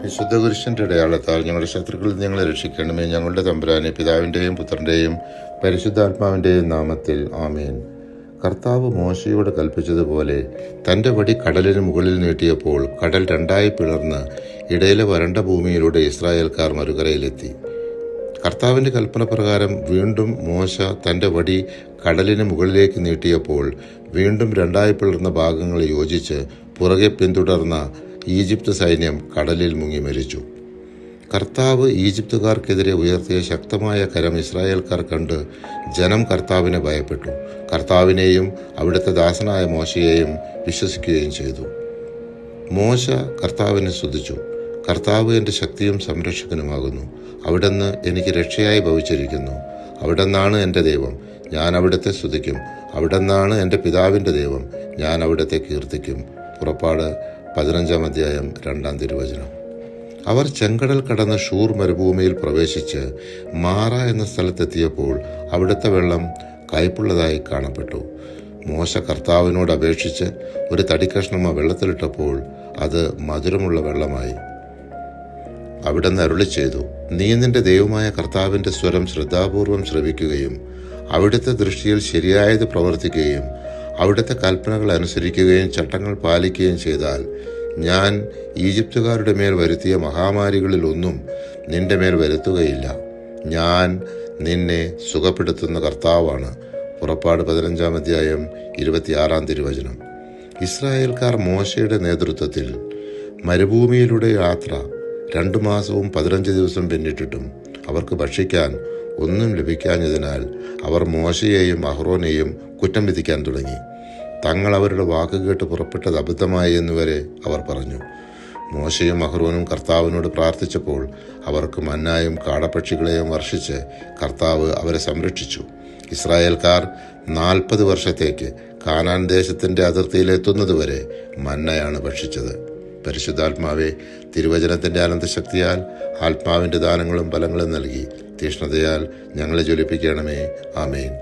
വിശുദ്ധ കുരിശിൻ്റെ അടയാളത്താൽ ഞങ്ങളുടെ ശത്രുക്കളിൽ ഞങ്ങളെ രക്ഷിക്കണമേ. ഞങ്ങളുടെ തമ്പുരാനെ, പിതാവിൻ്റെയും പുത്രൻ്റെയും പരിശുദ്ധാത്മാവിൻ്റെയും നാമത്തിൽ ആമേൻ. കർത്താവ് മോശയോട് കൽപ്പിച്ചതുപോലെ തൻ്റെ വടി കടലിന് മുകളിൽ നീട്ടിയപ്പോൾ കടൽ രണ്ടായി പിളർന്ന് ഇടയിലെ വരണ്ട ഭൂമിയിലൂടെ ഇസ്രായേൽക്കാർ മറുകരയിലെത്തി. കർത്താവിൻ്റെ കൽപ്പന പ്രകാരം വീണ്ടും മോശ തൻ്റെ വടി കടലിന് മുകളിലേക്ക് നീട്ടിയപ്പോൾ വീണ്ടും രണ്ടായി പിളർന്ന ഭാഗങ്ങൾ യോജിച്ച് പുറകെ പിന്തുടർന്ന ഈജിപ്ത് സൈന്യം കടലിൽ മുങ്ങി മരിച്ചു. കർത്താവ് ഈജിപ്തുകാർക്കെതിരെ ഉയർത്തിയ ശക്തമായ കരം ഇസ്രായേൽക്കാർ കണ്ട് ജനം കർത്താവിനെ ഭയപ്പെട്ടു. കർത്താവിനെയും അവിടുത്തെ ദാസനായ മോശയെയും വിശ്വസിക്കുകയും ചെയ്തു. മോശ കർത്താവിനെ സ്തുതിച്ചു. കർത്താവ് എൻ്റെ ശക്തിയും സംരക്ഷകനുമാകുന്നു. അവിടുന്ന് എനിക്ക് രക്ഷയായി ഭവിച്ചിരിക്കുന്നു. അവിടുന്നാണ് എൻ്റെ ദൈവം, ഞാൻ അവിടുത്തെ സ്തുതിക്കും. അവിടുന്നാണ് എൻ്റെ പിതാവിൻ്റെ ദൈവം, ഞാൻ അവിടുത്തെ കീർത്തിക്കും. പുറപ്പാട് 15-ാം അധ്യായം 2-ാം തിരുവചനം. അവർ ചെങ്കടൽ കടന്ന് ഷൂർ മരുഭൂമിയിൽ പ്രവേശിച്ച് മാറ എന്ന സ്ഥലത്തെത്തിയപ്പോൾ അവിടുത്തെ വെള്ളം കയ്പുള്ളതായി കാണപ്പെട്ടു. മോശ കർത്താവിനോട് അപേക്ഷിച്ച് ഒരു തടിക്കഷ്ണം ആ വെള്ളത്തിലിട്ടപ്പോൾ അത് മധുരമുള്ള വെള്ളമായി. അവിടുന്ന് അരുളി ചെയ്തു, നീ നിന്റെ ദൈവമായ കർത്താവിൻ്റെ സ്വരം ശ്രദ്ധാപൂർവം ശ്രവിക്കുകയും അവിടുത്തെ ദൃഷ്ടിയിൽ ശരിയായത് പ്രവർത്തിക്കുകയും അവിടുത്തെ കൽപ്പനകൾ അനുസരിക്കുകയും ചട്ടങ്ങൾ പാലിക്കുകയും ചെയ്താൽ ഞാൻ ഈജിപ്തുകാരുടെ മേൽ വരുത്തിയ മഹാമാരികളിൽ ഒന്നും നിന്റെ മേൽ വരുത്തുകയില്ല. ഞാൻ നിന്നെ സുഖപ്പെടുത്തുന്ന കർത്താവാണ്. പുറപ്പാട് 15-ാം അധ്യായം 26-ാം തിരുവചനം. ഇസ്രായേൽക്കാർ മോശയുടെ നേതൃത്വത്തിൽ മരുഭൂമിയിലൂടെ യാത്ര 2 മാസവും 15 ദിവസം പിന്നിട്ടിട്ടും അവർക്ക് ഭക്ഷിക്കാൻ ഒന്നും ലഭിക്കാഞ്ഞതിനാൽ അവർ മോശയെയും അഹ്റോനെയും കുറ്റം വിധിക്കാൻ തുടങ്ങി. തങ്ങൾ അവരുടെ വാക്കുകേട്ട് പുറപ്പെട്ടത് അബദ്ധമായി എന്നുവരെ അവർ പറഞ്ഞു. മോശയും അഹ്റോനും കർത്താവിനോട് പ്രാർത്ഥിച്ചപ്പോൾ അവർക്ക് മന്നായും കാടപ്പക്ഷികളെയും വർഷിച്ച് കർത്താവ് അവരെ സംരക്ഷിച്ചു. ഇസ്രായേൽക്കാർ 40 വർഷത്തേക്ക് കാനാൻ ദേശത്തിൻ്റെ അതിർത്തിയിലെത്തുന്നതുവരെ മന്നയാണ് ഭക്ഷിച്ചത്. പരിശുദ്ധാത്മാവെ, തിരുവചനത്തിൻ്റെ അനന്തശക്തിയാൽ ആത്മാവിൻ്റെ ദാനങ്ങളും ഫലങ്ങളും നൽകി തീഷ്ണതയാൽ ഞങ്ങളെ ജ്വലിപ്പിക്കണമേ. ആമേൻ.